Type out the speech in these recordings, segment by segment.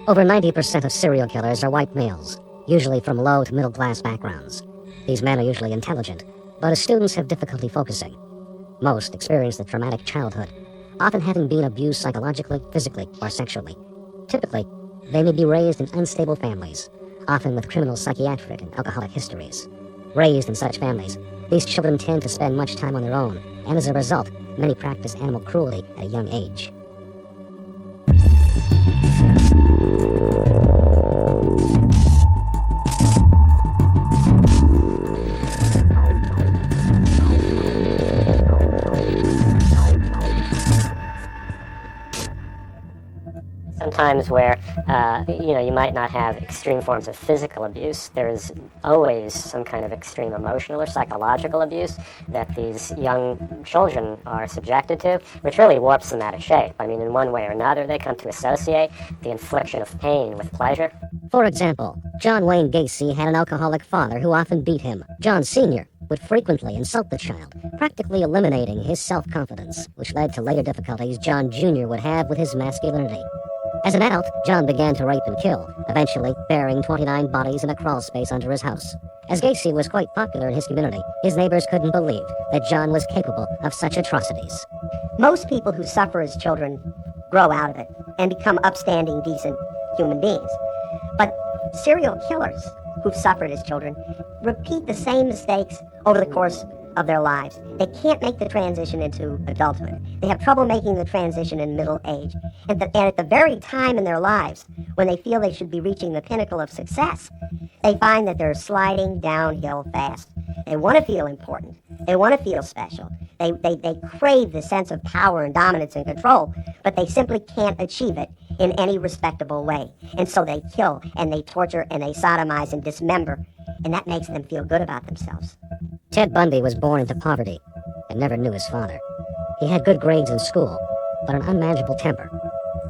Over 90% of serial killers are white males, usually from low to middle-class backgrounds. These men are usually intelligent, but as students have difficulty focusing. Most experience a traumatic childhood, often having been abused psychologically, physically, or sexually. Typically, they may be raised in unstable families, often with criminal psychiatric and alcoholic histories. Raised in such families, these children tend to spend much time on their own, and as a result, many practice animal cruelty at a young age. Sometimes where, you might not have extreme forms of physical abuse, there's always some kind of extreme emotional or psychological abuse that these young children are subjected to, which really warps them out of shape. I mean, in one way or another, they come to associate the infliction of pain with pleasure. For example, John Wayne Gacy had an alcoholic father who often beat him. John Sr. would frequently insult the child, practically eliminating his self-confidence, which led to later difficulties John Jr. would have with his masculinity. As an adult, John began to rape and kill, eventually burying 29 bodies in a crawl space under his house. As Gacy was quite popular in his community, his neighbors couldn't believe that John was capable of such atrocities. Most people who suffer as children grow out of it and become upstanding, decent human beings. But serial killers who've suffered as children repeat the same mistakes over the course of their lives. They can't make the transition into adulthood. They have trouble making the transition in middle age. And at the very time in their lives when they feel they should be reaching the pinnacle of success, they find that they're sliding downhill fast. They want to feel important. They want to feel special. They crave the sense of power and dominance and control, but they simply can't achieve it in any respectable way. And so they kill and they torture and they sodomize and dismember, and that makes them feel good about themselves. Ted Bundy was born into poverty and never knew his father. He had good grades in school, but an unmanageable temper.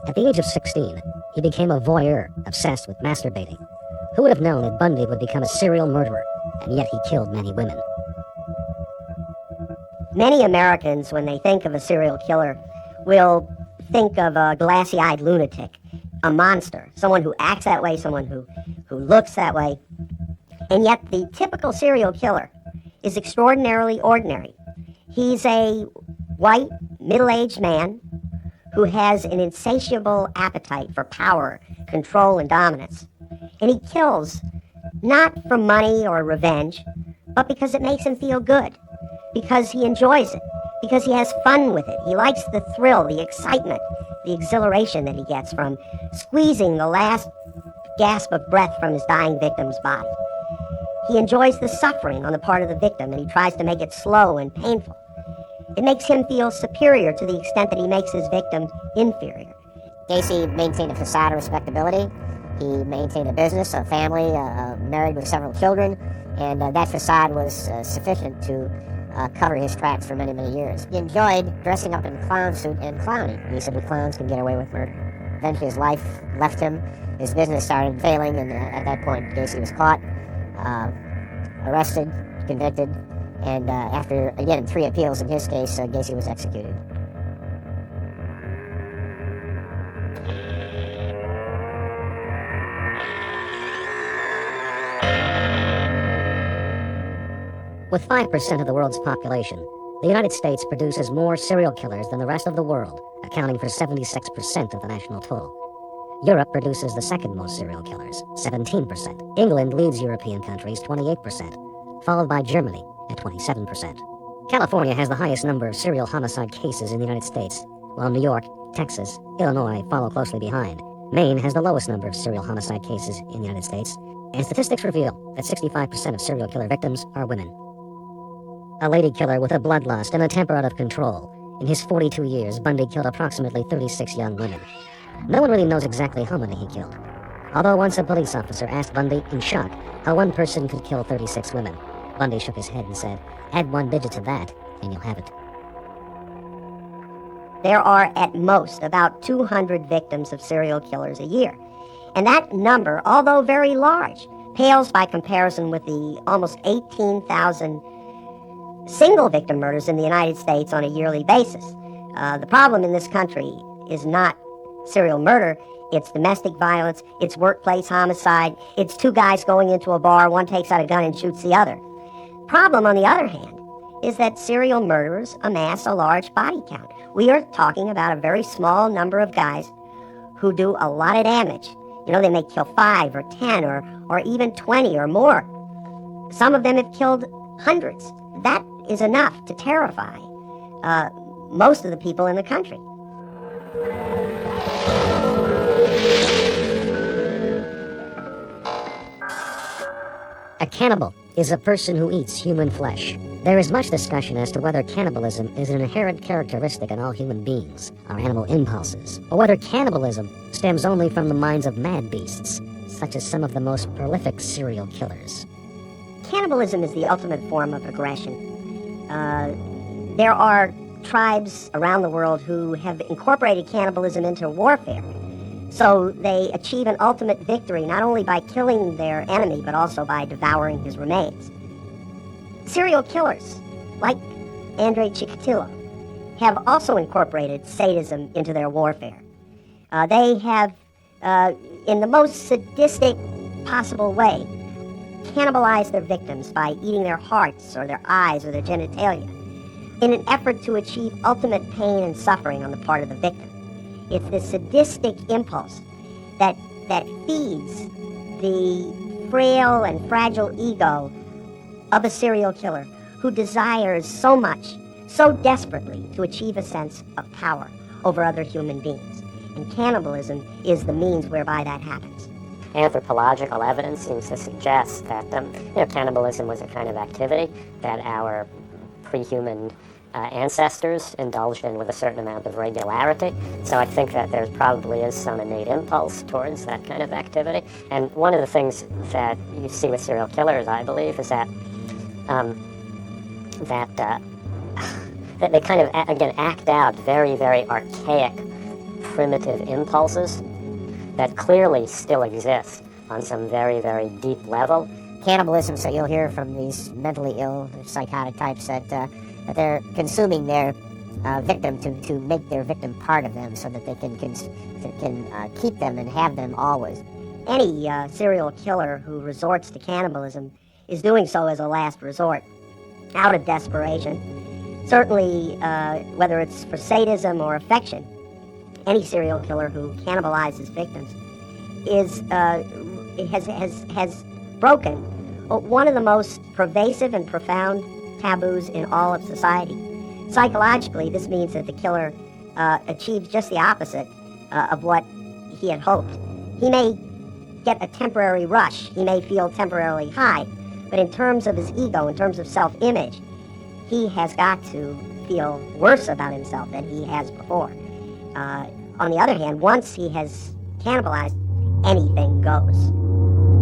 At the age of 16, he became a voyeur, obsessed with masturbating. Who would have known that Bundy would become a serial murderer, and yet he killed many women? Many Americans, when they think of a serial killer, will think of a glassy-eyed lunatic, a monster, someone who acts that way, someone who looks that way. And yet the typical serial killer is extraordinarily ordinary. He's a white, middle-aged man who has an insatiable appetite for power, control, and dominance. And he kills not for money or revenge, but because it makes him feel good, because he enjoys it, because he has fun with it. He likes the thrill, the excitement, the exhilaration that he gets from squeezing the last gasp of breath from his dying victim's body. He enjoys the suffering on the part of the victim, and he tries to make it slow and painful. It makes him feel superior to the extent that he makes his victim inferior. Gacy maintained a facade of respectability. He maintained a business, a family, married with several children, and that facade was sufficient to cover his tracks for many, many years. He enjoyed dressing up in a clown suit and clowning. He said the clowns can get away with murder. Eventually his life left him, his business started failing, and at that point Gacy was caught, arrested, convicted, and after, again, 3 appeals in his case, Gacy was executed. With 5% of the world's population, the United States produces more serial killers than the rest of the world, accounting for 76% of the national total. Europe produces the second most serial killers, 17%. England leads European countries, 28%, followed by Germany at 27%. California has the highest number of serial homicide cases in the United States, while New York, Texas, Illinois follow closely behind. Maine has the lowest number of serial homicide cases in the United States, and statistics reveal that 65% of serial killer victims are women. A lady killer with a bloodlust and a temper out of control. In his 42 years, Bundy killed approximately 36 young women. No one really knows exactly how many he killed. Although once a police officer asked Bundy, in shock, how one person could kill 36 women, Bundy shook his head and said, "Add one digit to that, and you'll have it." There are at most about 200 victims of serial killers a year. And that number, although very large, pales by comparison with the almost 18,000 single victim murders in the United States on a yearly basis. The problem in this country is not serial murder, it's domestic violence, it's workplace homicide, it's two guys going into a bar, one takes out a gun and shoots the other. Problem, on the other hand, is that serial murderers amass a large body count. We are talking about a very small number of guys who do a lot of damage. You know, they may kill 5 or 10 or even 20 or more. Some of them have killed hundreds. That is enough to terrify most of the people in the country. A cannibal is a person who eats human flesh. There is much discussion as to whether cannibalism is an inherent characteristic in all human beings, our animal impulses, or whether cannibalism stems only from the minds of mad beasts, such as some of the most prolific serial killers. Cannibalism is the ultimate form of aggression. There are tribes around the world who have incorporated cannibalism into warfare. So they achieve an ultimate victory not only by killing their enemy, but also by devouring his remains. Serial killers, like Andrei Chikatilo, have also incorporated sadism into their warfare. They have, in the most sadistic possible way, cannibalized their victims by eating their hearts or their eyes or their genitalia in an effort to achieve ultimate pain and suffering on the part of the victim. It's this sadistic impulse that feeds the frail and fragile ego of a serial killer who desires so much, so desperately, to achieve a sense of power over other human beings. And cannibalism is the means whereby that happens. Anthropological evidence seems to suggest that cannibalism was a kind of activity that our pre-human ancestors indulged in with a certain amount of regularity. So I think that there probably is some innate impulse towards that kind of activity. And one of the things that you see with serial killers, I believe, is that that they kind of, again, act out very, very archaic, primitive impulses that clearly still exist on some very, very deep level. Cannibalism, so you'll hear from these mentally ill, psychotic types that they're consuming their victim to make their victim part of them so that they can keep them and have them always. Any serial killer who resorts to cannibalism is doing so as a last resort, out of desperation. Certainly, whether it's for sadism or affection, any serial killer who cannibalizes victims has broken one of the most pervasive and profound taboos in all of society. Psychologically, this means that the killer achieves just the opposite of what he had hoped. He may get a temporary rush, he may feel temporarily high, but in terms of his ego, in terms of self-image, he has got to feel worse about himself than he has before. On the other hand, once he has cannibalized, anything goes.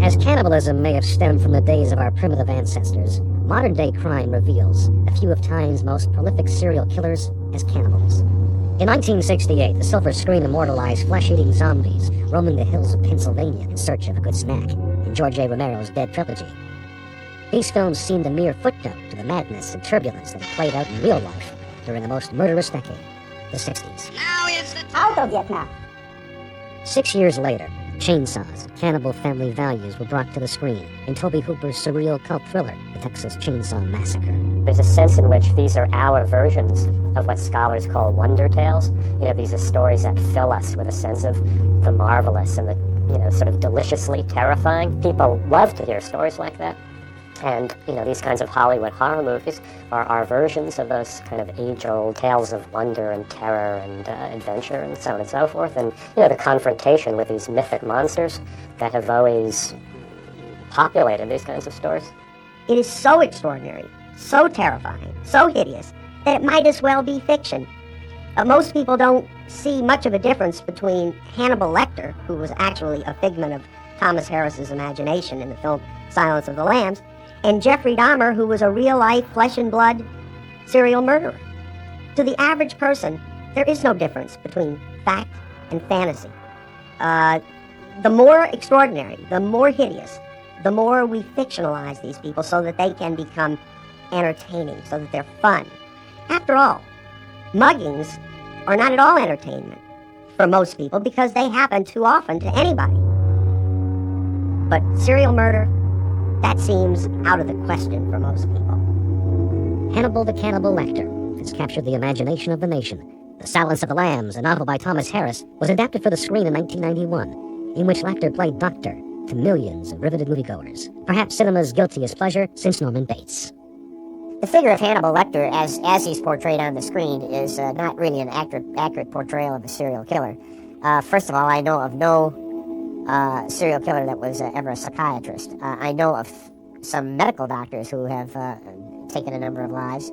As cannibalism may have stemmed from the days of our primitive ancestors, modern-day crime reveals a few of time's most prolific serial killers as cannibals. In 1968, the silver screen immortalized flesh-eating zombies roaming the hills of Pennsylvania in search of a good snack in George A. Romero's Dead Trilogy. These films seemed a mere footnote to the madness and turbulence that had played out in real life during the most murderous decade, the 60s. Now is the Out of Vietnam. 6 years later, chainsaws and cannibal family values were brought to the screen in Tobe Hooper's surreal cult thriller, The Texas Chainsaw Massacre. There's a sense in which these are our versions of what scholars call wonder tales. These are stories that fill us with a sense of the marvelous and the, sort of deliciously terrifying. People love to hear stories like that. And, these kinds of Hollywood horror movies are versions of those kind of age-old tales of wonder and terror and adventure and so on and so forth. And, the confrontation with these mythic monsters that have always populated these kinds of stories. It is so extraordinary, so terrifying, so hideous, that it might as well be fiction. Most people don't see much of a difference between Hannibal Lecter, who was actually a figment of Thomas Harris's imagination in the film Silence of the Lambs, and Jeffrey Dahmer, who was a real-life, flesh-and-blood serial murderer. To the average person, there is no difference between fact and fantasy. The more extraordinary, the more hideous, the more we fictionalize these people so that they can become entertaining, so that they're fun. After all, muggings are not at all entertainment for most people because they happen too often to anybody. But serial murder, that seems out of the question for most people. Hannibal the Cannibal Lecter has captured the imagination of the nation. The Silence of the Lambs, a novel by Thomas Harris, was adapted for the screen in 1991, in which Lecter played Doctor to millions of riveted moviegoers. Perhaps cinema's guiltiest pleasure since Norman Bates. The figure of Hannibal Lecter, as he's portrayed on the screen, is not really an accurate portrayal of a serial killer. First of all, I know of no serial killer that was ever a psychiatrist. I know of some medical doctors who have taken a number of lives,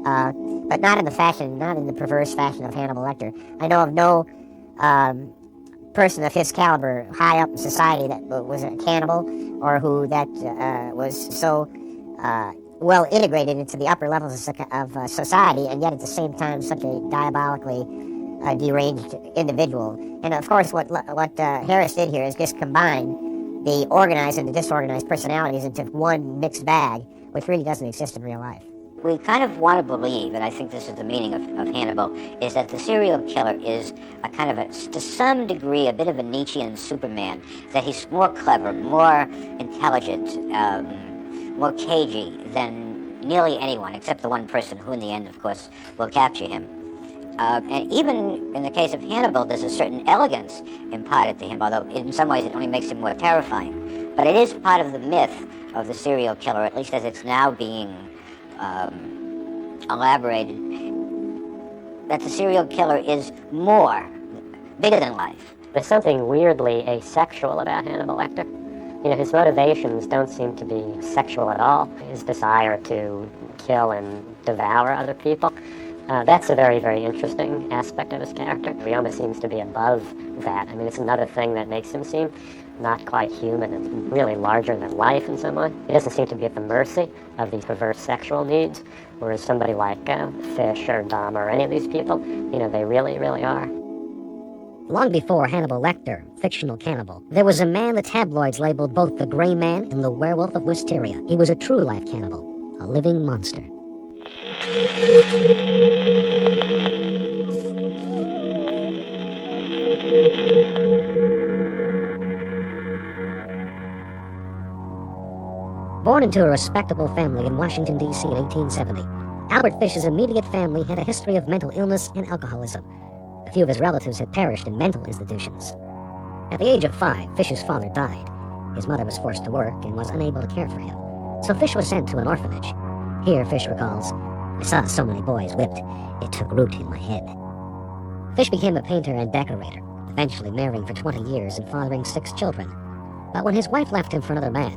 but not in the perverse fashion of Hannibal Lecter. I know of no person of his caliber high up in society that was a cannibal, or who that was so well integrated into the upper levels of society, and yet at the same time such a diabolically deranged individual. And of course, what Harris did here is just combine the organized and the disorganized personalities into one mixed bag, which really doesn't exist in real life. We kind of want to believe, and I think this is the meaning of Hannibal, is that the serial killer is a kind of to some degree, a bit of a Nietzschean Superman, that he's more clever, more intelligent, more cagey than nearly anyone, except the one person who in the end, of course, will capture him. And even in the case of Hannibal, there's a certain elegance imparted to him, although in some ways it only makes him more terrifying. But it is part of the myth of the serial killer, at least as it's now being elaborated, that the serial killer is bigger than life. There's something weirdly asexual about Hannibal Lecter. His motivations don't seem to be sexual at all. His desire to kill and devour other people. That's a very, very interesting aspect of his character. He almost seems to be above that. I mean, it's another thing that makes him seem not quite human and really larger than life in some way. He doesn't seem to be at the mercy of these perverse sexual needs, whereas somebody like Fish or Dahmer or any of these people, they really, really are. Long before Hannibal Lecter, fictional cannibal, there was a man the tabloids labeled both the Gray Man and the Werewolf of Wisteria. He was a true-life cannibal, a living monster. Born into a respectable family in Washington, D.C. in 1870, Albert Fish's immediate family had a history of mental illness and alcoholism. A few of his relatives had perished in mental institutions. At the age of 5, Fish's father died. His mother was forced to work and was unable to care for him, so Fish was sent to an orphanage. Here, Fish recalls, "I saw so many boys whipped, it took root in my head." Fish became a painter and decorator, eventually marrying for 20 years and fathering 6 children. But when his wife left him for another man,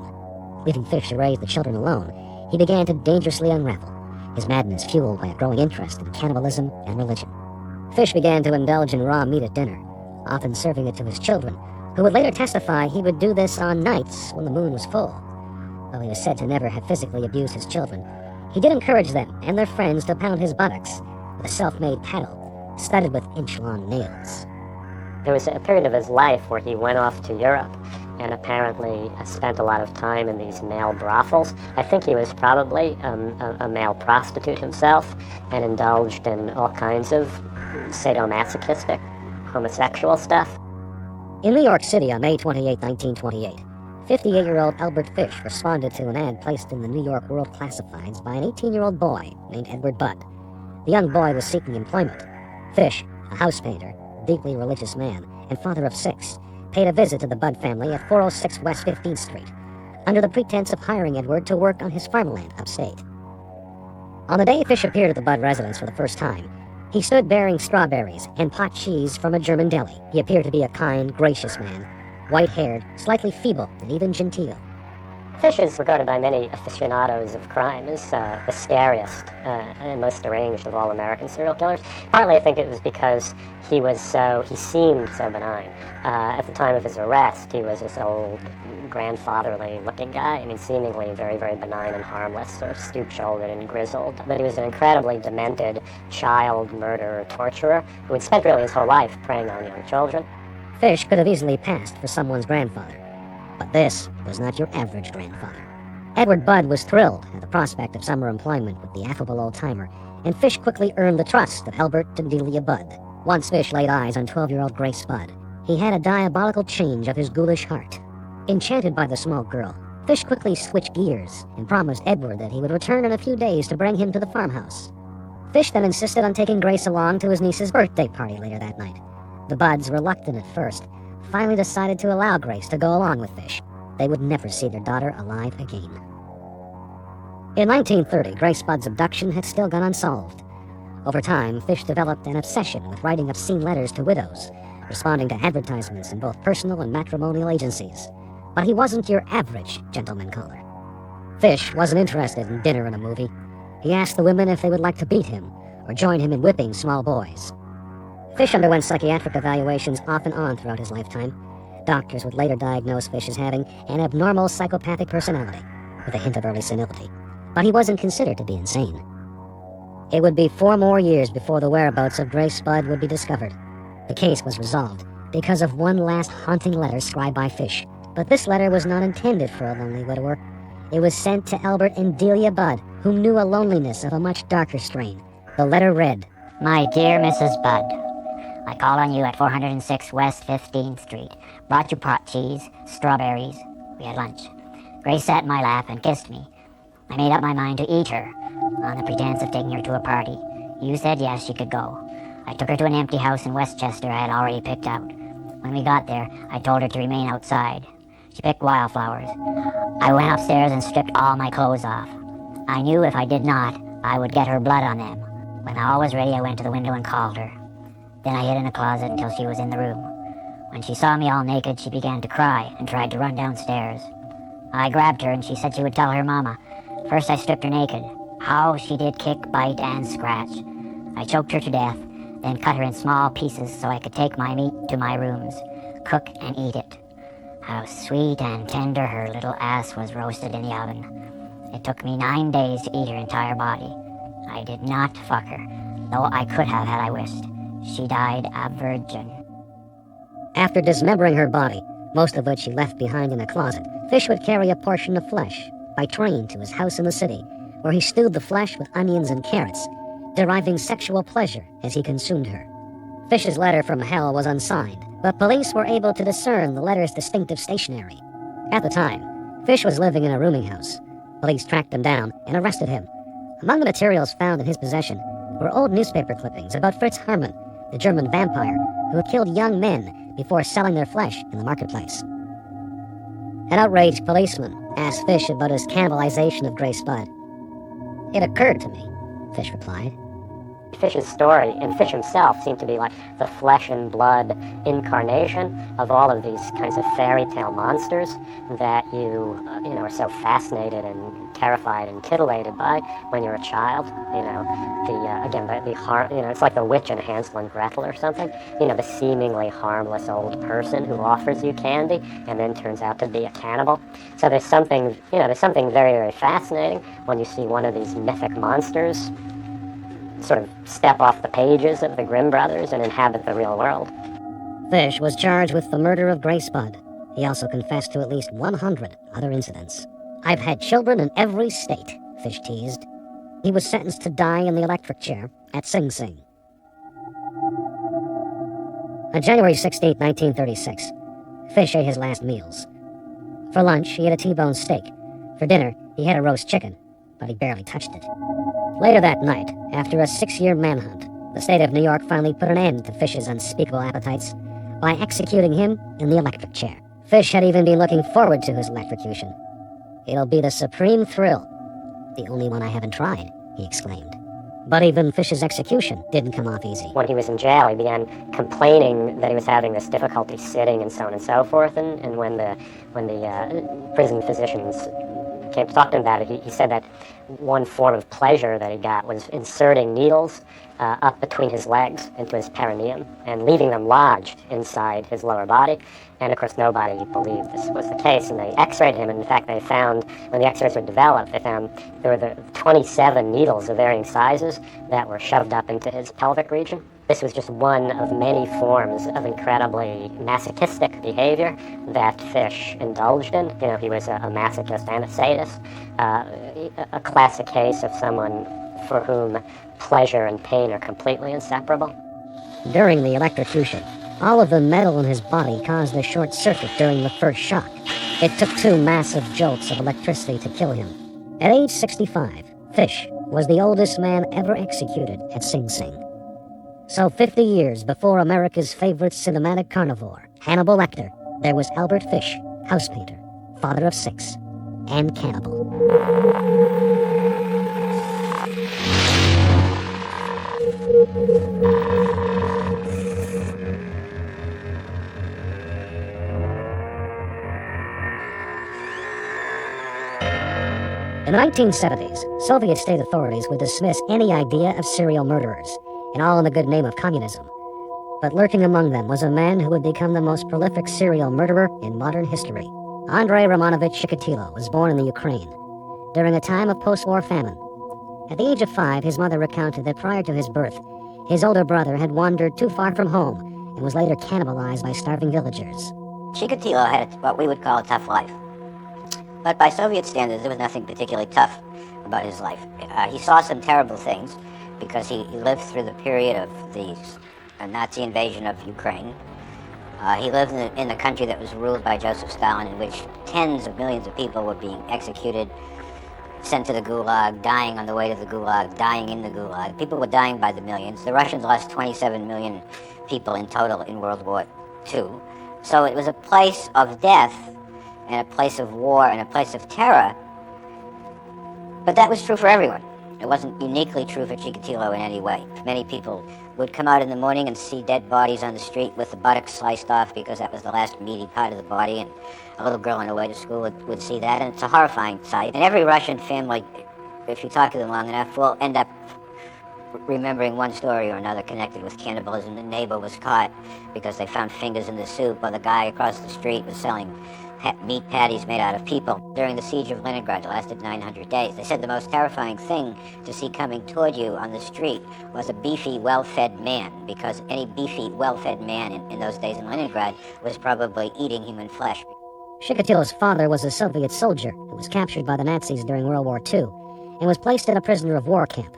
leaving Fish to raise the children alone, he began to dangerously unravel, his madness fueled by a growing interest in cannibalism and religion. Fish began to indulge in raw meat at dinner, often serving it to his children, who would later testify he would do this on nights when the moon was full. Though he was said to never have physically abused his children, he did encourage them and their friends to pound his buttocks with a self-made paddle studded with inch-long nails. There was a period of his life where he went off to Europe and apparently spent a lot of time in these male brothels. I think he was probably a male prostitute himself and indulged in all kinds of sadomasochistic, homosexual stuff. In New York City on May 28, 1928, 58-year-old Albert Fish responded to an ad placed in the New York World Classifieds by an 18-year-old boy named Edward Budd. The young boy was seeking employment. Fish, a house painter, deeply religious man, and father of 6, paid a visit to the Budd family at 406 West 15th Street. under the pretense of hiring Edward to work on his farmland upstate. On the day Fish appeared at the Budd residence for the first time, he stood bearing strawberries and pot cheese from a German deli. He appeared to be a kind, gracious man, white-haired, slightly feeble, and even genteel. Fish is regarded by many aficionados of crime as the scariest and most deranged of all American serial killers. Partly, I think it was because he seemed so benign. At the time of his arrest, he was this old, grandfatherly-looking guy. I mean, seemingly very, very benign and harmless, sort of stoop-shouldered and grizzled. But he was an incredibly demented child murderer, torturer, who had spent really his whole life preying on young children. Fish could have easily passed for someone's grandfather. But this was not your average grandfather. Edward Budd was thrilled at the prospect of summer employment with the affable old-timer, and Fish quickly earned the trust of Albert and Delia Budd. Once Fish laid eyes on 12-year-old Grace Budd, he had a diabolical change of his ghoulish heart. Enchanted by the small girl, Fish quickly switched gears and promised Edward that he would return in a few days to bring him to the farmhouse. Fish then insisted on taking Grace along to his niece's birthday party later that night. The Budds, reluctant at first, finally decided to allow Grace to go along with Fish. They would never see their daughter alive again. In 1930, Grace Budd's abduction had still gone unsolved. Over time, Fish developed an obsession with writing obscene letters to widows, responding to advertisements in both personal and matrimonial agencies. But he wasn't your average gentleman caller. Fish wasn't interested in dinner and a movie. He asked the women if they would like to beat him or join him in whipping small boys. Fish underwent psychiatric evaluations off and on throughout his lifetime. Doctors would later diagnose Fish as having an abnormal psychopathic personality, with a hint of early senility. But he wasn't considered to be insane. It would be 4 more years before the whereabouts of Grace Budd would be discovered. The case was resolved because of one last haunting letter scribed by Fish. But this letter was not intended for a lonely widower. It was sent to Albert and Delia Budd, who knew a loneliness of a much darker strain. The letter read, My dear Mrs. Budd, I called on you at 406 West 15th Street. Brought you pot cheese, strawberries. We had lunch. Grace sat in my lap and kissed me. I made up my mind to eat her, on the pretense of taking her to a party. You said yes, she could go. I took her to an empty house in Westchester I had already picked out. When we got there, I told her to remain outside. She picked wildflowers. I went upstairs and stripped all my clothes off. I knew if I did not, I would get her blood on them. When all was ready, I went to the window and called her. Then I hid in a closet until she was in the room. When she saw me all naked, she began to cry and tried to run downstairs. I grabbed her and she said she would tell her mama. First I stripped her naked. How she did kick, bite, and scratch. I choked her to death, then cut her in small pieces so I could take my meat to my rooms, cook and eat it. How sweet and tender her little ass was roasted in the oven. It took me 9 days to eat her entire body. I did not fuck her, though I could have had I wished. She died a virgin. After dismembering her body, most of which he left behind in a closet, Fish would carry a portion of flesh by train to his house in the city, where he stewed the flesh with onions and carrots, deriving sexual pleasure as he consumed her. Fish's letter from hell was unsigned, but police were able to discern the letter's distinctive stationery. At the time, Fish was living in a rooming house. Police tracked him down and arrested him. Among the materials found in his possession were old newspaper clippings about Fritz Hermann, the German vampire who had killed young men before selling their flesh in the marketplace. An outraged policeman asked Fish about his cannibalization of Grace Budd. It occurred to me, Fish replied. Fish's story, and Fish himself, seemed to be like the flesh and blood incarnation of all of these kinds of fairy tale monsters that you are so fascinated and terrified and titillated by when you're a child. It's like the witch in Hansel and Gretel or something. The seemingly harmless old person who offers you candy and then turns out to be a cannibal. So there's something very, very fascinating when you see one of these mythic monsters sort of step off the pages of the Grimm brothers and inhabit the real world. Fish was charged with the murder of Grace Budd. He also confessed to at least 100 other incidents. I've had children in every state, Fish teased. He was sentenced to die in the electric chair at Sing Sing. On January 16, 1936, Fish ate his last meals. For lunch, he had a T-bone steak. For dinner, he had a roast chicken, but he barely touched it. Later that night, after a 6-year manhunt, the state of New York finally put an end to Fish's unspeakable appetites by executing him in the electric chair. Fish had even been looking forward to his electrocution. It'll be the supreme thrill. The only one I haven't tried, he exclaimed. But even Fish's execution didn't come off easy. When he was in jail, he began complaining that he was having this difficulty sitting and so on and so forth. And when the prison physicians came to talk to him about it, he said that one form of pleasure that he got was inserting needles up between his legs into his perineum and leaving them lodged inside his lower body. And of course, nobody believed this was the case. And they x-rayed him, and in fact, they found, when the x-rays were developed, they found there were the 27 needles of varying sizes that were shoved up into his pelvic region. This was just one of many forms of incredibly masochistic behavior that Fish indulged in. You know, he was a masochist and a sadist, a classic case of someone for whom pleasure and pain are completely inseparable. During the electrocution, all of the metal in his body caused a short circuit during the first shock. It took 2 massive jolts of electricity to kill him. At age 65, Fish was the oldest man ever executed at Sing Sing. So 50 years before America's favorite cinematic carnivore, Hannibal Lecter, there was Albert Fish, house painter, father of 6, and cannibal. In the 1970s, Soviet state authorities would dismiss any idea of serial murderers, and all in the good name of communism. But lurking among them was a man who would become the most prolific serial murderer in modern history. Andrei Romanovich Chikatilo was born in the Ukraine during a time of post-war famine. At the age of 5, his mother recounted that prior to his birth, his older brother had wandered too far from home and was later cannibalized by starving villagers. Chikatilo had what we would call a tough life. But by Soviet standards, there was nothing particularly tough about his life. He saw some terrible things because he lived through the period of the Nazi invasion of Ukraine. He lived in a country that was ruled by Joseph Stalin, in which tens of millions of people were being executed, sent to the Gulag, dying on the way to the Gulag, dying in the Gulag. People were dying by the millions. The Russians lost 27 million people in total in World War II. So it was a place of death and a place of war and a place of terror. But that was true for everyone. It wasn't uniquely true for Chikatilo in any way. Many people would come out in the morning and see dead bodies on the street with the buttocks sliced off because that was the last meaty part of the body, and a little girl on her way to school would see that, and it's a horrifying sight. And every Russian family, if you talk to them long enough, will end up remembering one story or another connected with cannibalism. The neighbor was caught because they found fingers in the soup, or the guy across the street was selling meat patties made out of people. During the siege of Leningrad, it lasted 900 days. They said the most terrifying thing to see coming toward you on the street was a beefy, well-fed man, because any beefy, well-fed man in those days in Leningrad was probably eating human flesh. Chikatilo's father was a Soviet soldier who was captured by the Nazis during World War II and was placed in a prisoner of war camp.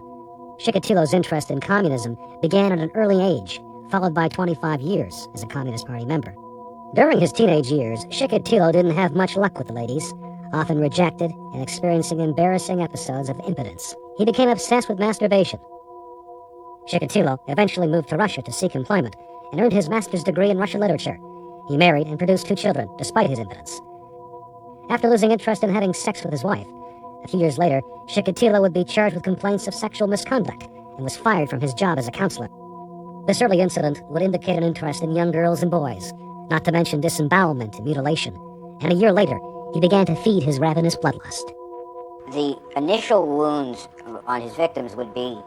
Chikatilo's interest in communism began at an early age, followed by 25 years as a Communist Party member. During his teenage years, Chikatilo didn't have much luck with the ladies, often rejected and experiencing embarrassing episodes of impotence. He became obsessed with masturbation. Chikatilo eventually moved to Russia to seek employment and earned his master's degree in Russian literature. He married and produced 2 children, despite his impotence. After losing interest in having sex with his wife, a few years later, Chikatilo would be charged with complaints of sexual misconduct and was fired from his job as a counselor. This early incident would indicate an interest in young girls and boys, not to mention disembowelment and mutilation, and a year later, he began to feed his ravenous bloodlust. The initial wounds on his victims would be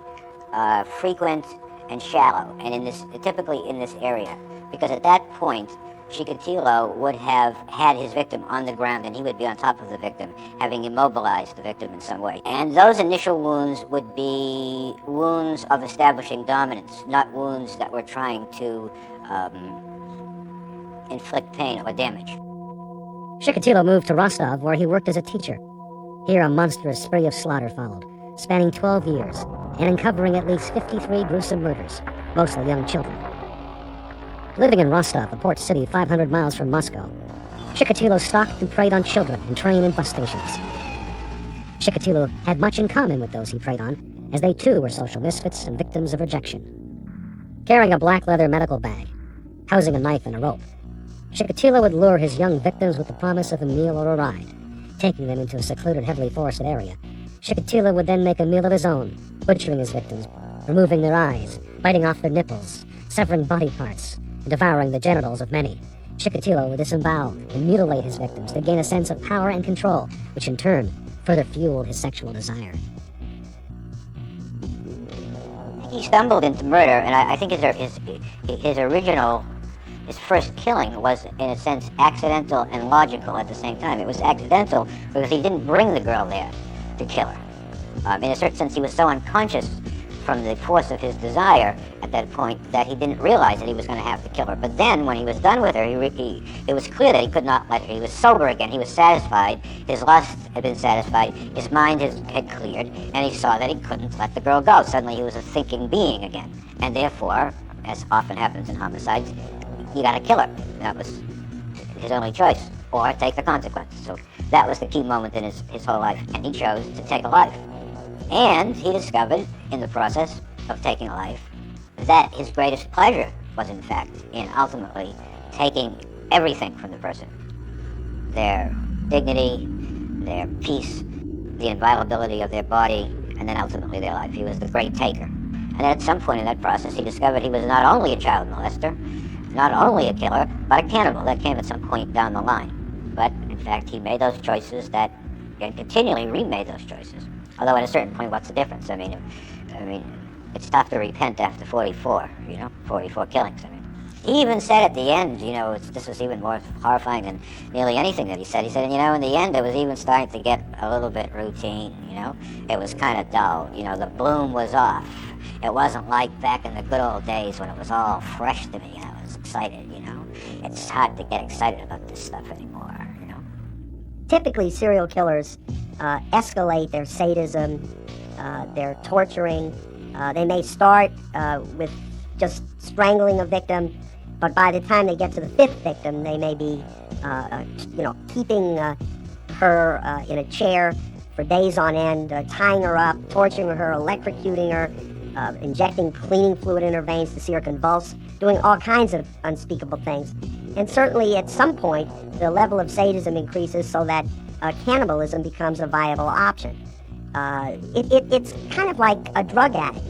frequent and shallow, and typically in this area, because at that point, Chikatilo would have had his victim on the ground, and he would be on top of the victim, having immobilized the victim in some way. And those initial wounds would be wounds of establishing dominance, not wounds that were trying to inflict pain or damage. Chikatilo moved to Rostov, where he worked as a teacher. Here, a monstrous spree of slaughter followed, spanning 12 years, and uncovering at least 53 gruesome murders, mostly young children. Living in Rostov, a port city 500 miles from Moscow, Chikatilo stalked and preyed on children in train and bus stations. Chikatilo had much in common with those he preyed on, as they too were social misfits and victims of rejection. Carrying a black leather medical bag, housing a knife and a rope, Chikatilo would lure his young victims with the promise of a meal or a ride, taking them into a secluded, heavily forested area. Chikatilo would then make a meal of his own, butchering his victims, removing their eyes, biting off their nipples, severing body parts, and devouring the genitals of many. Chikatilo would disembowel and mutilate his victims to gain a sense of power and control, which in turn further fueled his sexual desire. He stumbled into murder, and I think his first killing was, in a sense, accidental and logical at the same time. It was accidental because he didn't bring the girl there to kill her. In a certain sense, he was so unconscious from the force of his desire at that point that he didn't realize that he was going to have to kill her. But then, when he was done with her, it was clear that he could not let her. He was sober again. He was satisfied. His lust had been satisfied. His mind had cleared, and he saw that he couldn't let the girl go. Suddenly, he was a thinking being again. And therefore, as often happens in homicides, you got to kill her. That was his only choice, or take the consequences. So that was the key moment in his whole life, and he chose to take a life. And he discovered, in the process of taking a life, that his greatest pleasure was, in fact, in ultimately taking everything from the person. Their dignity, their peace, the inviolability of their body, and then ultimately their life. He was the great taker. And at some point in that process, he discovered he was not only a child molester, not only a killer, but a cannibal. That came at some point down the line. But, in fact, he made those choices and continually remade those choices. Although at a certain point, what's the difference? I mean, it's tough to repent after 44, 44 killings. He even said at the end, this was even more horrifying than nearly anything that he said. He said, in the end, it was even starting to get a little bit routine, It was kind of dull, the bloom was off. It wasn't like back in the good old days when it was all fresh to me and I was excited, It's hard to get excited about this stuff anymore, Typically, serial killers escalate their sadism, their torturing. They may start with just strangling a victim, but by the time they get to the fifth victim, they may be, keeping her in a chair for days on end, tying her up, torturing her, electrocuting her, injecting cleaning fluid in her veins to see her convulse, doing all kinds of unspeakable things. And certainly at some point, the level of sadism increases so that cannibalism becomes a viable option. It's kind of like a drug addict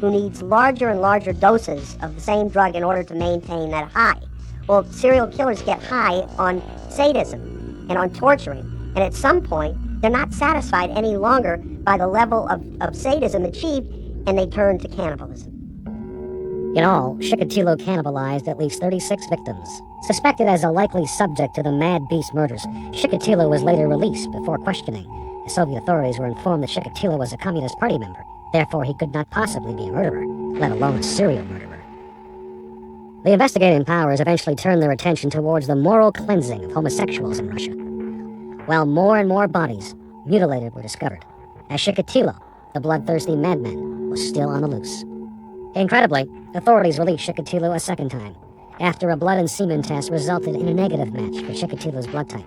who needs larger and larger doses of the same drug in order to maintain that high. Well, serial killers get high on sadism and on torturing, and at some point, they're not satisfied any longer by the level of sadism achieved, and they turn to cannibalism. In all, Chikatilo cannibalized at least 36 victims. Suspected as a likely subject to the Mad Beast murders, Chikatilo was later released before questioning. The Soviet authorities were informed that Chikatilo was a Communist Party member. Therefore, he could not possibly be a murderer, let alone a serial murderer. The investigating powers eventually turned their attention towards the moral cleansing of homosexuals in Russia. While more and more bodies, mutilated, were discovered, as Chikatilo, the bloodthirsty madman, was still on the loose. Incredibly, authorities released Chikatilo a second time, after a blood and semen test resulted in a negative match for Chikatilo's blood type.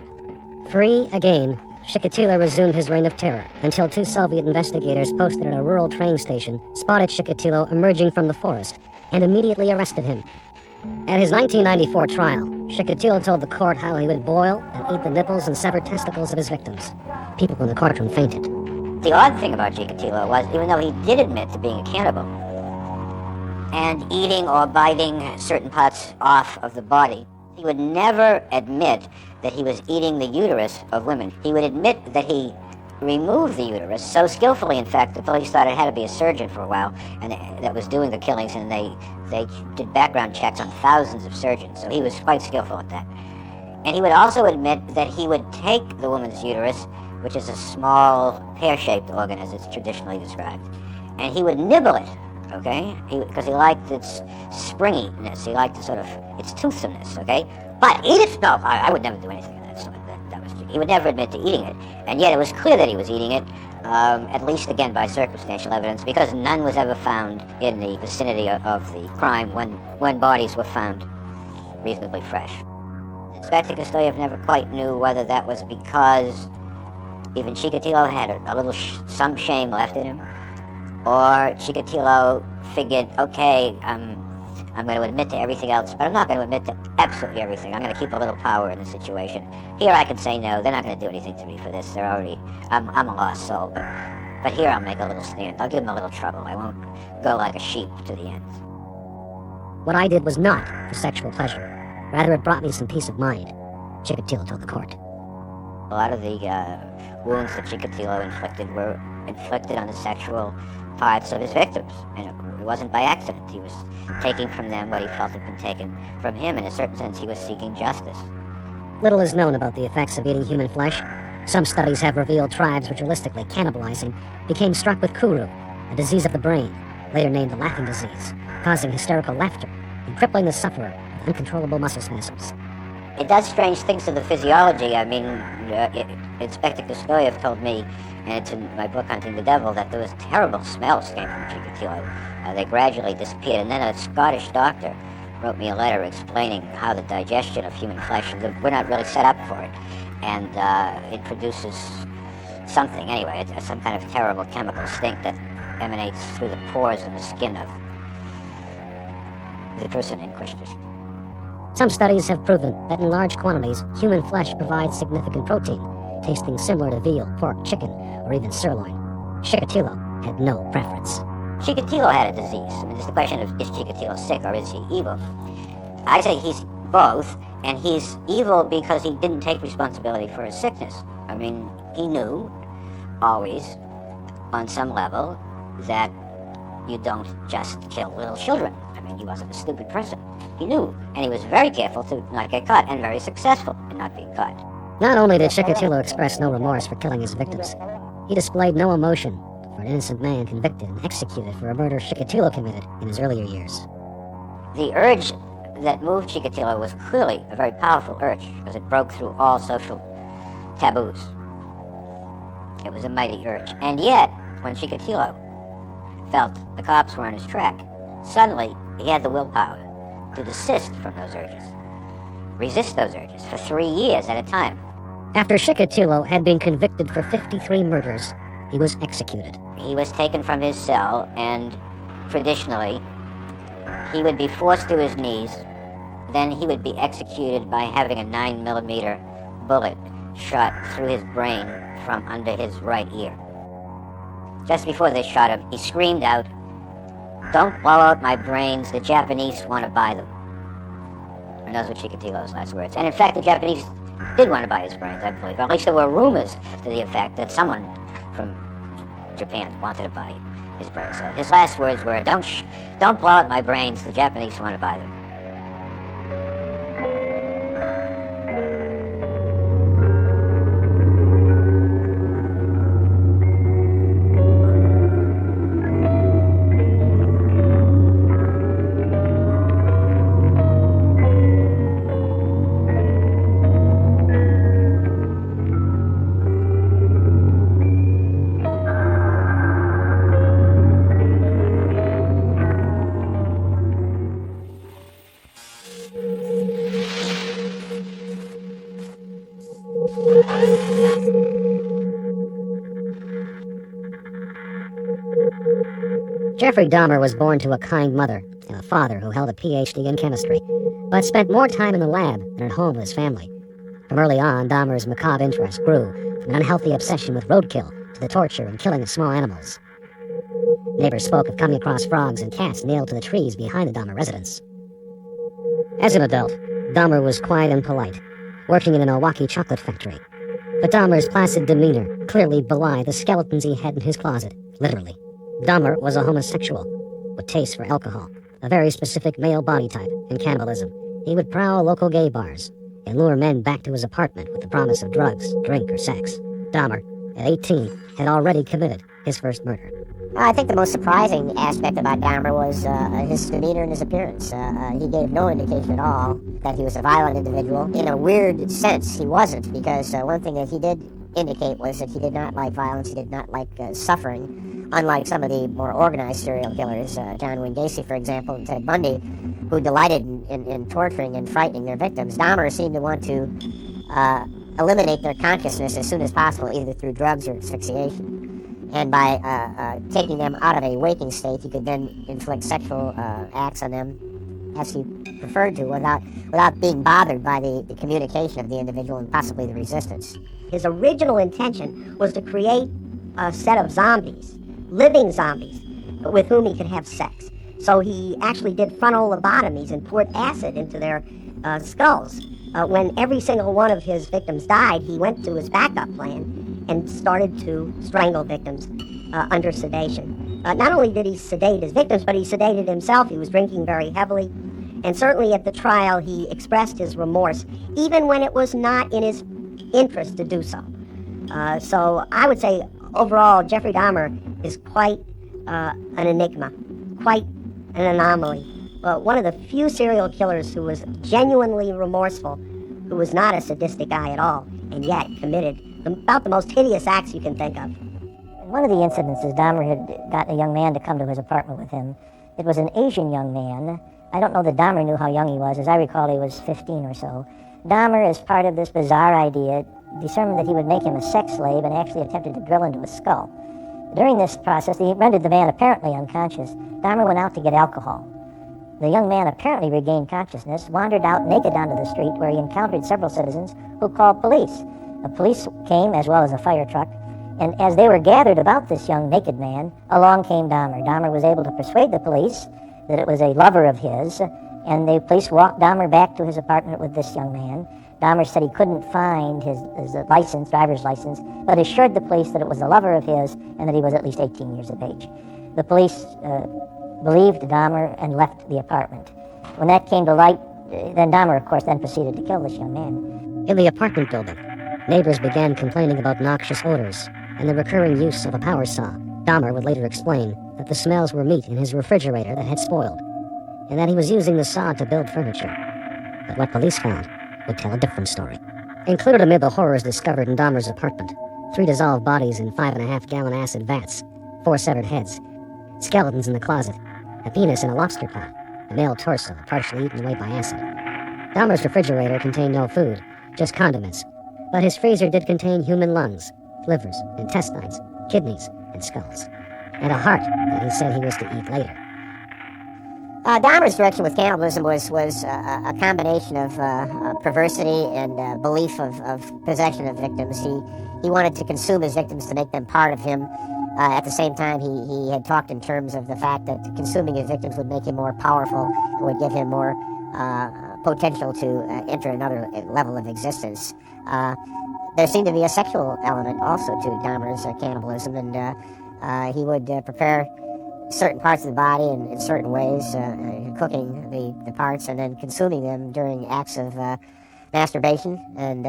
Free again, Chikatilo resumed his reign of terror until two Soviet investigators posted at a rural train station spotted Chikatilo emerging from the forest and immediately arrested him. At his 1994 trial, Chikatilo told the court how he would boil and eat the nipples and severed testicles of his victims. People in the courtroom fainted. The odd thing about Chikatilo was, even though he did admit to being a cannibal and eating or biting certain parts off of the body, he would never admit that he was eating the uterus of women. He would admit that he removed the uterus so skillfully, in fact, that the police thought it had to be a surgeon for a while and that was doing the killings, and they did background checks on thousands of surgeons, so he was quite skillful at that. And he would also admit that he would take the woman's uterus, which is a small pear-shaped organ as it's traditionally described, and he would nibble it, okay? Because he liked its springiness, he liked its toothsomeness, okay? But eat it? No, I would never do anything of that sort. He would never admit to eating it, and yet it was clear that he was eating it, at least again by circumstantial evidence, because none was ever found in the vicinity of the crime when bodies were found reasonably fresh. Inspector Kostoyev never quite knew whether that was because even Chikatilo had a little some shame left in him, or Chikatilo figured, okay, I'm I'm going to admit to everything else, but I'm not going to admit to absolutely everything. I'm going to keep a little power in the situation. Here I can say no. They're not going to do anything to me for this. I'm a lost soul, but here I'll make a little stand. I'll give them a little trouble. I won't go like a sheep to the end. What I did was not for sexual pleasure. Rather, it brought me some peace of mind, Chikatilo told the court. A lot of the wounds that Chikatilo inflicted were inflicted on the sexual parts of his victims, and it wasn't by accident. He was taking from them what he felt had been taken from him. In a certain sense, he was seeking justice. Little is known about the effects of eating human flesh. Some studies have revealed tribes ritualistically cannibalizing became struck with kuru, a disease of the brain, later named the laughing disease, causing hysterical laughter and crippling the sufferer with uncontrollable muscle spasms. It does strange things to the physiology. I mean, Inspector Kuskoyev told me, and it's in my book Hunting the Devil, that there was terrible smells came from Chikatilo. They gradually disappeared, and then a Scottish doctor wrote me a letter explaining how the digestion of human flesh, we're not really set up for it, and it produces something, anyway, it's some kind of terrible chemical stink that emanates through the pores in the skin of the person in question. Some studies have proven that in large quantities, human flesh provides significant protein, tasting similar to veal, pork, chicken, or even sirloin. Chikatilo had no preference. Chikatilo had a disease. I mean, it's the question of, is Chikatilo sick or is he evil? I say he's both, and he's evil because he didn't take responsibility for his sickness. I mean, he knew, always, on some level, that you don't just kill little children. I mean, he wasn't a stupid person. He knew, and he was very careful to not get caught, and very successful in not being caught. Not only did Chikatilo express no remorse for killing his victims, he displayed no emotion for an innocent man convicted and executed for a murder Chikatilo committed in his earlier years. The urge that moved Chikatilo was clearly a very powerful urge, because it broke through all social taboos. It was a mighty urge. And yet, when Chikatilo felt the cops were on his track, suddenly he had the willpower to desist from those urges, resist those urges for 3 years at a time. After Chikatilo had been convicted for 53 murders, he was executed. He was taken from his cell, and traditionally, he would be forced to his knees. Then he would be executed by having a 9mm bullet shot through his brain from under his right ear. Just before they shot him, he screamed out, "Don't blow out my brains, the Japanese want to buy them." And those were Chikatilo's last words. And in fact, the Japanese did want to buy his brains, I believe. Or at least there were rumors to the effect that someone from Japan wanted to buy his brains. So his last words were, don't blow out my brains, the Japanese want to buy them. Jeffrey Dahmer was born to a kind mother and a father who held a PhD in chemistry, but spent more time in the lab than at home with his family. From early on, Dahmer's macabre interest grew from an unhealthy obsession with roadkill to the torture and killing of small animals. Neighbors spoke of coming across frogs and cats nailed to the trees behind the Dahmer residence. As an adult, Dahmer was quiet and polite, working in a Milwaukee chocolate factory. But Dahmer's placid demeanor clearly belied the skeletons he had in his closet, literally. Dahmer was a homosexual, with taste for alcohol, a very specific male body type, and cannibalism. He would prowl local gay bars and lure men back to his apartment with the promise of drugs, drink, or sex. Dahmer, at 18, had already committed his first murder. I think the most surprising aspect about Dahmer was his demeanor and his appearance. He gave no indication at all that he was a violent individual. In a weird sense, he wasn't, because one thing that he did indicate was that he did not like violence, he did not like suffering, unlike some of the more organized serial killers, John Wayne Gacy, for example, and Ted Bundy, who delighted in torturing and frightening their victims. Dahmer seemed to want to eliminate their consciousness as soon as possible, either through drugs or asphyxiation. And by taking them out of a waking state, he could then inflict sexual acts on them as he preferred to, without being bothered by the communication of the individual and possibly the resistance. His original intention was to create a set of zombies, living zombies, with whom he could have sex. So he actually did frontal lobotomies and poured acid into their skulls. When every single one of his victims died, he went to his backup plan and started to strangle victims under sedation. Not only did he sedate his victims, but he sedated himself. He was drinking very heavily. And certainly at the trial, he expressed his remorse, even when it was not in his interest to do so. So I would say, overall, Jeffrey Dahmer is quite an enigma, quite an anomaly. One of the few serial killers who was genuinely remorseful, who was not a sadistic guy at all, and yet committed about the most hideous acts you can think of. One of the incidences, Dahmer had gotten a young man to come to his apartment with him. It was an Asian young man. I don't know that Dahmer knew how young he was. As I recall, he was 15 or so. Dahmer, as part of this bizarre idea, determined that he would make him a sex slave and actually attempted to drill into his skull. During this process, he rendered the man apparently unconscious. Dahmer went out to get alcohol. The young man apparently regained consciousness, wandered out naked onto the street where he encountered several citizens who called police. The police came, as well as a fire truck, and as they were gathered about this young naked man, along came Dahmer. Dahmer was able to persuade the police that it was a lover of his, and the police walked Dahmer back to his apartment with this young man. Dahmer said he couldn't find his license, driver's license, but assured the police that it was a lover of his and that he was at least 18 years of age. The police believed Dahmer and left the apartment. When that came to light, then Dahmer, of course, then proceeded to kill this young man. In the apartment building, neighbors began complaining about noxious odors and the recurring use of a power saw. Dahmer would later explain that the smells were meat in his refrigerator that had spoiled, and that he was using the saw to build furniture. But what police found would tell a different story. Included amid the horrors discovered in Dahmer's apartment, 3 dissolved bodies in 5.5-gallon acid vats, 4 severed heads, skeletons in the closet, a penis in a lobster pot, a male torso partially eaten away by acid. Dahmer's refrigerator contained no food, just condiments, but his freezer did contain human lungs, livers, intestines, kidneys, and skulls, and a heart that he said he was to eat later. Dahmer's direction with cannibalism was a combination of perversity and belief of possession of victims. He wanted to consume his victims to make them part of him. At the same time, he had talked in terms of the fact that consuming his victims would make him more powerful, and would give him more potential to enter another level of existence. There seemed to be a sexual element also to Dahmer's cannibalism, and he would prepare certain parts of the body in certain ways, cooking the parts and then consuming them during acts of masturbation and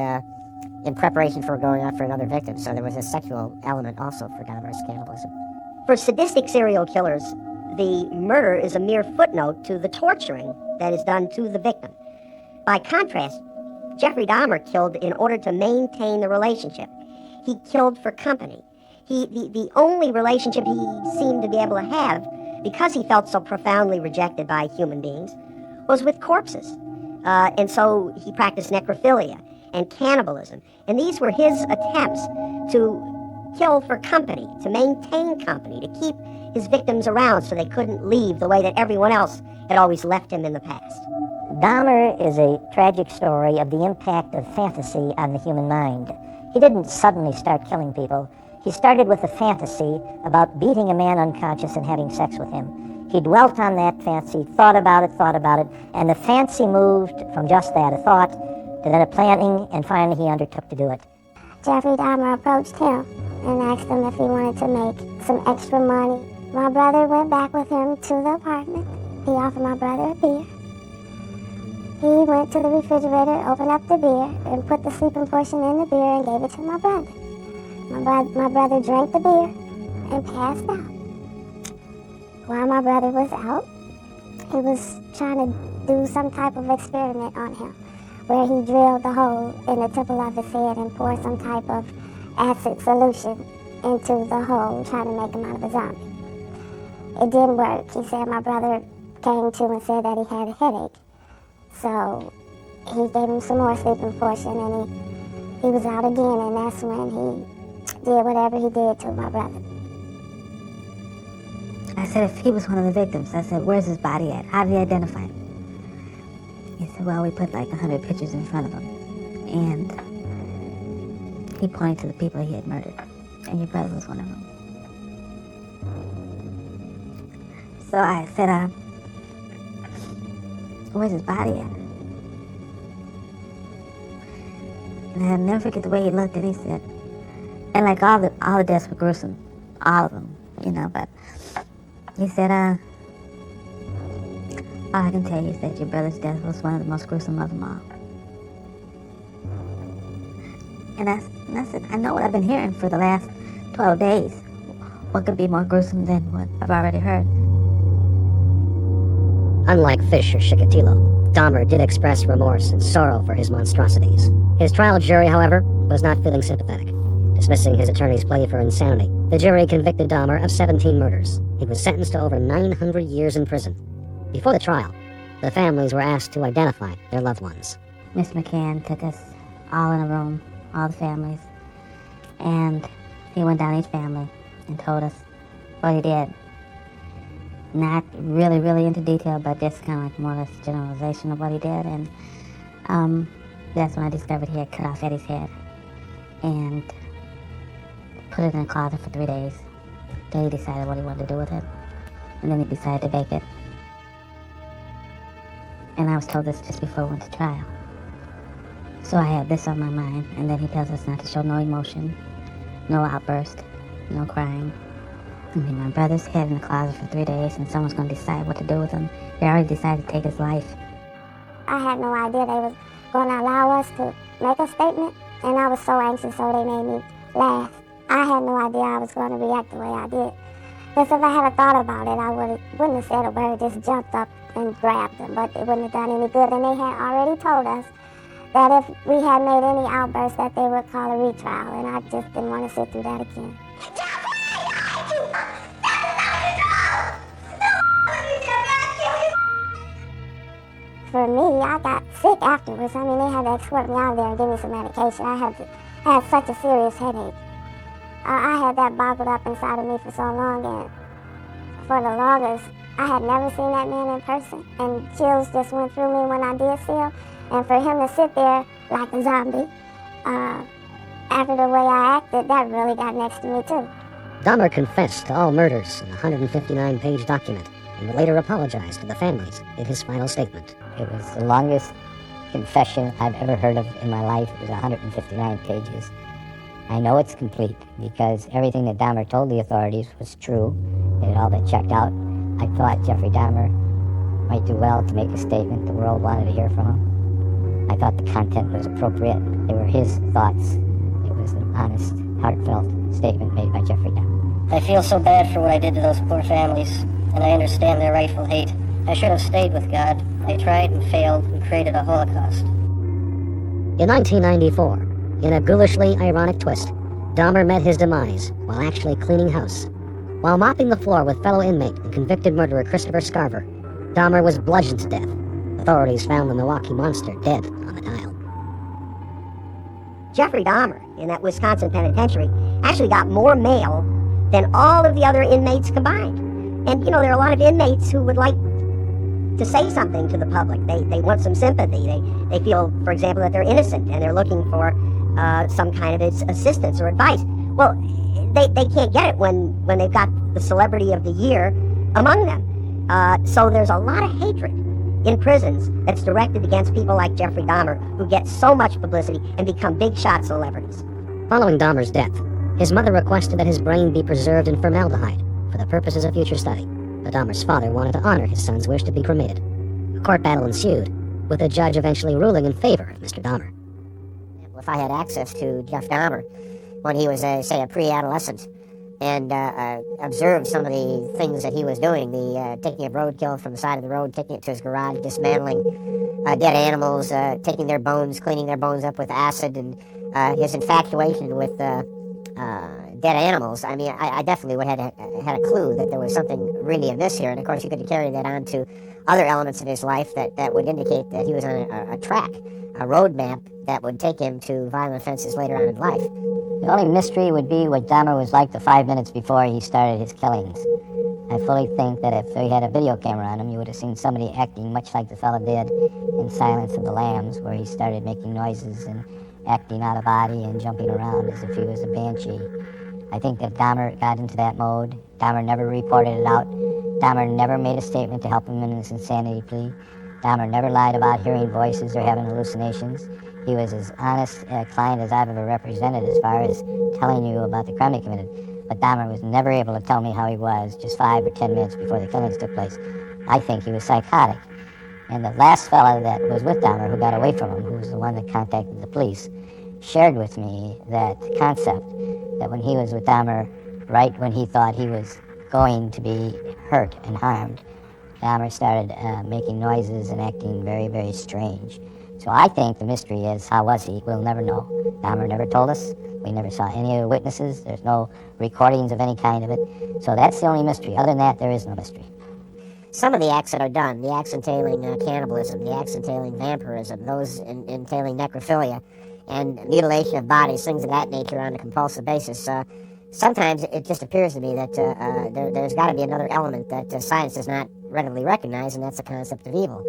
in preparation for going out for another victim. So there was a sexual element also for Dahmer's cannibalism. For sadistic serial killers, the murder is a mere footnote to the torturing that is done to the victim. By contrast, Jeffrey Dahmer killed in order to maintain the relationship. He killed for company. The only relationship he seemed to be able to have, because he felt so profoundly rejected by human beings, was with corpses. And so he practiced necrophilia and cannibalism. And these were his attempts to kill for company, to maintain company, to keep his victims around so they couldn't leave the way that everyone else had always left him in the past. Dahmer is a tragic story of the impact of fantasy on the human mind. He didn't suddenly start killing people. He started with a fantasy about beating a man unconscious and having sex with him. He dwelt on that fantasy, thought about it, and the fancy moved from just that, a thought, to then a planning, and finally he undertook to do it. Jeffrey Dahmer approached him and asked him if he wanted to make some extra money. My brother went back with him to the apartment. He offered my brother a beer. He went to the refrigerator, opened up the beer, and put the sleeping portion in the beer and gave it to my brother. My brother drank the beer and passed out. While my brother was out, he was trying to do some type of experiment on him, where he drilled the hole in the temple of his head and poured some type of acid solution into the hole, trying to make him out of a zombie. It didn't work. He said my brother came to and said that he had a headache. So he gave him some more sleeping portion, and he was out again, and that's when he did whatever he did to my brother. I said if he was one of the victims, I said, where's his body at? How did he identify him? said, well, we put like 100 pictures in front of him. And he pointed to the people he had murdered. And your brother was one of them. So I said, where's his body at? And I'll never forget the way he looked, and he said, and like all the deaths were gruesome, all of them, you know, but he said, all I can tell you is that your brother's death was one of the most gruesome of them all. And I said, I know what I've been hearing for the last 12 days. What could be more gruesome than what I've already heard? Unlike Fish or Chikatilo, Dahmer did express remorse and sorrow for his monstrosities. His trial jury, however, was not feeling sympathetic. Dismissing his attorney's plea for insanity, the jury convicted Dahmer of 17 murders. He was sentenced to over 900 years in prison. Before the trial, the families were asked to identify their loved ones. Miss McCann took us all in a room, all the families, and he went down each family and told us what he did. Not really into detail, but just kind of like more or less generalization of what he did. And that's when I discovered he had cut off Eddie's head and put it in a closet for 3 days. Then he decided what he wanted to do with it. And then he decided to bake it. And I was told this just before we went to trial. So I had this on my mind, and then he tells us not to show no emotion, no outburst, no crying. I mean, my brother's head in the closet for 3 days, and someone's going to decide what to do with him. They already decided to take his life. I had no idea they was going to allow us to make a statement, and I was so anxious, so they made me laugh. I had no idea I was going to react the way I did. Because if I had thought about it, I wouldn't have said a word, just jumped up and grabbed them, but it wouldn't have done any good. And they had already told us that if we had made any outbursts, that they would call a retrial, and I just didn't want to sit through that again. For me, I got sick afterwards. I mean, they had to escort me out of there and give me some medication. I had such a serious headache. I had that bottled up inside of me for so long, and for the longest, I had never seen that man in person, and chills just went through me when I did see him. And for him to sit there like a zombie, after the way I acted, that really got next to me too. Dahmer confessed to all murders in a 159-page document and later apologized to the families in his final statement. It was the longest confession I've ever heard of in my life. It was 159 pages. I know it's complete because everything that Dahmer told the authorities was true. It had all been checked out. I thought Jeffrey Dahmer might do well to make a statement the world wanted to hear from him. I thought the content was appropriate. They were his thoughts. It was an honest, heartfelt statement made by Jeffrey Dahmer. I feel so bad for what I did to those poor families, and I understand their rightful hate. I should have stayed with God. I tried and failed and created a Holocaust. In 1994, in a ghoulishly ironic twist, Dahmer met his demise while actually cleaning house. While mopping the floor with fellow inmate and convicted murderer Christopher Scarver, Dahmer was bludgeoned to death. Authorities found the Milwaukee Monster dead on the dial. Jeffrey Dahmer in that Wisconsin penitentiary actually got more mail than all of the other inmates combined. And, you know, there are a lot of inmates who would like to say something to the public. They want some sympathy. They feel, for example, that they're innocent and they're looking for some kind of assistance or advice. Well, they can't get it when they've got the celebrity of the year among them. So there's a lot of hatred in prisons that's directed against people like Jeffrey Dahmer, who get so much publicity and become big shot celebrities. Following Dahmer's death, his mother requested that his brain be preserved in formaldehyde for the purposes of future study, but Dahmer's father wanted to honor his son's wish to be cremated. A court battle ensued, with the judge eventually ruling in favor of Mr. Dahmer. If I had access to Jeff Dahmer when he was, say, a pre-adolescent, and observed some of the things that he was doing, the taking up roadkill from the side of the road, taking it to his garage, dismantling dead animals, taking their bones, cleaning their bones up with acid, and his infatuation with dead animals. I mean, I definitely would have had a clue that there was something really amiss here, and of course you could carry that on to other elements of his life that would indicate that he was on a track, a road map that would take him to violent offenses later on in life. The only mystery would be what Dahmer was like the 5 minutes before he started his killings. I fully think that if he had a video camera on him, you would have seen somebody acting much like the fella did in Silence of the Lambs, where he started making noises and acting out of body and jumping around as if he was a banshee. I think that Dahmer got into that mode. Dahmer never reported it out. Dahmer never made a statement to help him in his insanity plea. Dahmer never lied about hearing voices or having hallucinations. He was as honest a client as I've ever represented as far as telling you about the crime he committed. But Dahmer was never able to tell me how he was just 5 or 10 minutes before the killings took place. I think he was psychotic. And the last fella that was with Dahmer, who got away from him, who was the one that contacted the police, shared with me that concept that when he was with Dahmer, right when he thought he was going to be hurt and harmed, Dahmer started making noises and acting very, very strange. So I think the mystery is, how was he? We'll never know. Dahmer never told us. We never saw any of the witnesses. There's no recordings of any kind of it. So that's the only mystery. Other than that, there is no mystery. Some of the acts that are done, the acts entailing cannibalism, the acts entailing vampirism, those entailing necrophilia, and mutilation of bodies, things of that nature on a compulsive basis, sometimes it just appears to me that there's got to be another element that science does not readily recognize, and that's the concept of evil.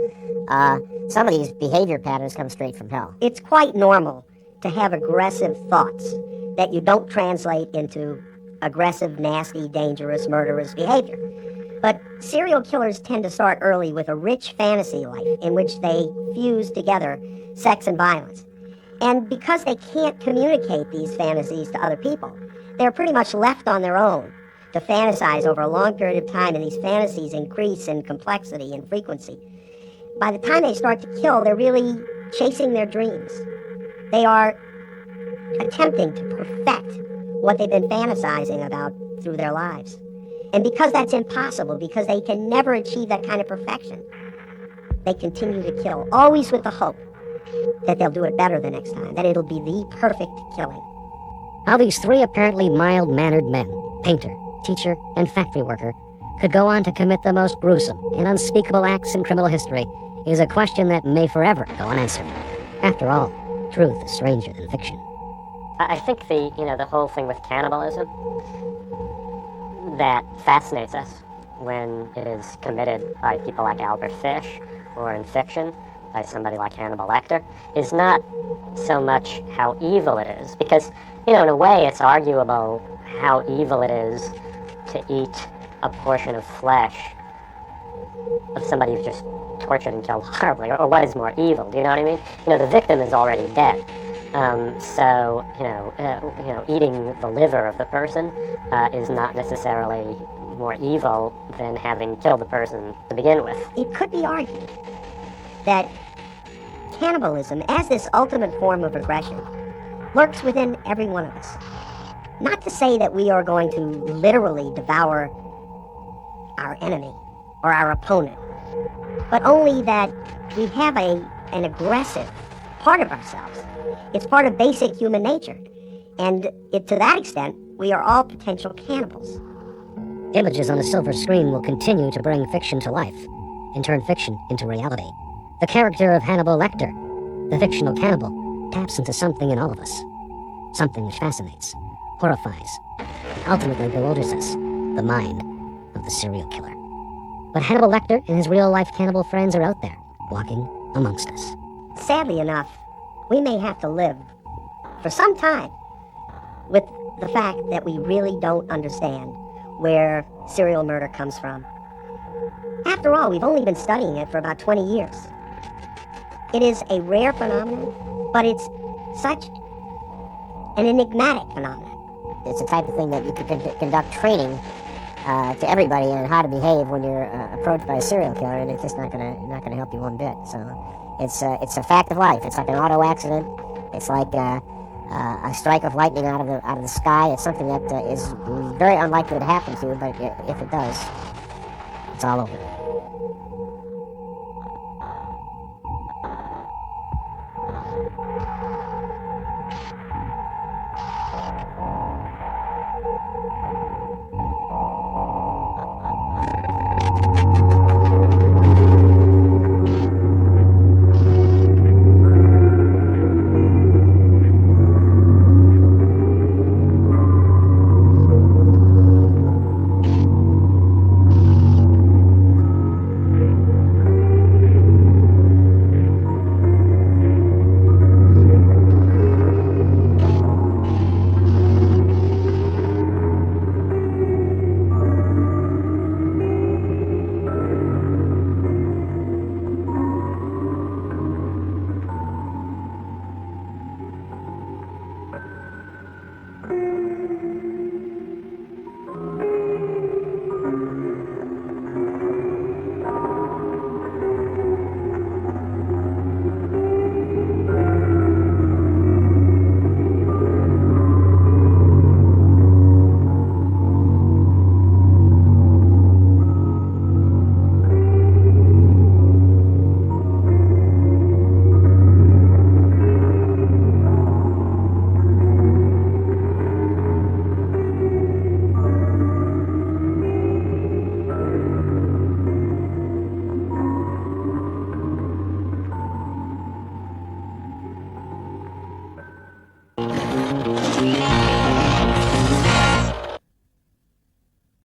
Some of these behavior patterns come straight from hell. It's quite normal to have aggressive thoughts that you don't translate into aggressive, nasty, dangerous, murderous behavior. But serial killers tend to start early with a rich fantasy life in which they fuse together sex and violence. And because they can't communicate these fantasies to other people, they're pretty much left on their own to fantasize over a long period of time, and these fantasies increase in complexity and frequency. By the time they start to kill, they're really chasing their dreams. They are attempting to perfect what they've been fantasizing about through their lives. And because that's impossible, because they can never achieve that kind of perfection, they continue to kill, always with the hope that they'll do it better the next time, that it'll be the perfect killing. How these three apparently mild-mannered men, painter, teacher, and factory worker, could go on to commit the most gruesome and unspeakable acts in criminal history is a question that may forever go unanswered. After all, truth is stranger than fiction. I think the whole thing with cannibalism that fascinates us when it is committed by people like Albert Fish, or in fiction by somebody like Hannibal Lecter, is not so much how evil it is, because in a way it's arguable how evil it is to eat a portion of flesh of somebody who's just tortured and killed horribly, or what is more evil, do you know what I mean? The victim is already dead. So eating the liver of the person is not necessarily more evil than having killed the person to begin with. It could be argued that cannibalism, as this ultimate form of aggression, lurks within every one of us. Not to say that we are going to literally devour our enemy or our opponent, but only that we have an aggressive part of ourselves. It's part of basic human nature. And to that extent, we are all potential cannibals. Images on a silver screen will continue to bring fiction to life, and turn fiction into reality. The character of Hannibal Lecter, the fictional cannibal, taps into something in all of us. Something which fascinates, horrifies, and ultimately bewilders us, the mind of the serial killer. But Hannibal Lecter and his real-life cannibal friends are out there, walking amongst us. Sadly enough, we may have to live for some time with the fact that we really don't understand where serial murder comes from. After all, we've only been studying it for about 20 years. It is a rare phenomenon, but it's such an enigmatic phenomenon. It's the type of thing that you could conduct training to everybody on how to behave when you're approached by a serial killer, and it's just not gonna help you one bit. So it's a fact of life. It's like an auto accident. It's like a strike of lightning out of the sky. It's something that is very unlikely to happen to you, but if it does, it's all over.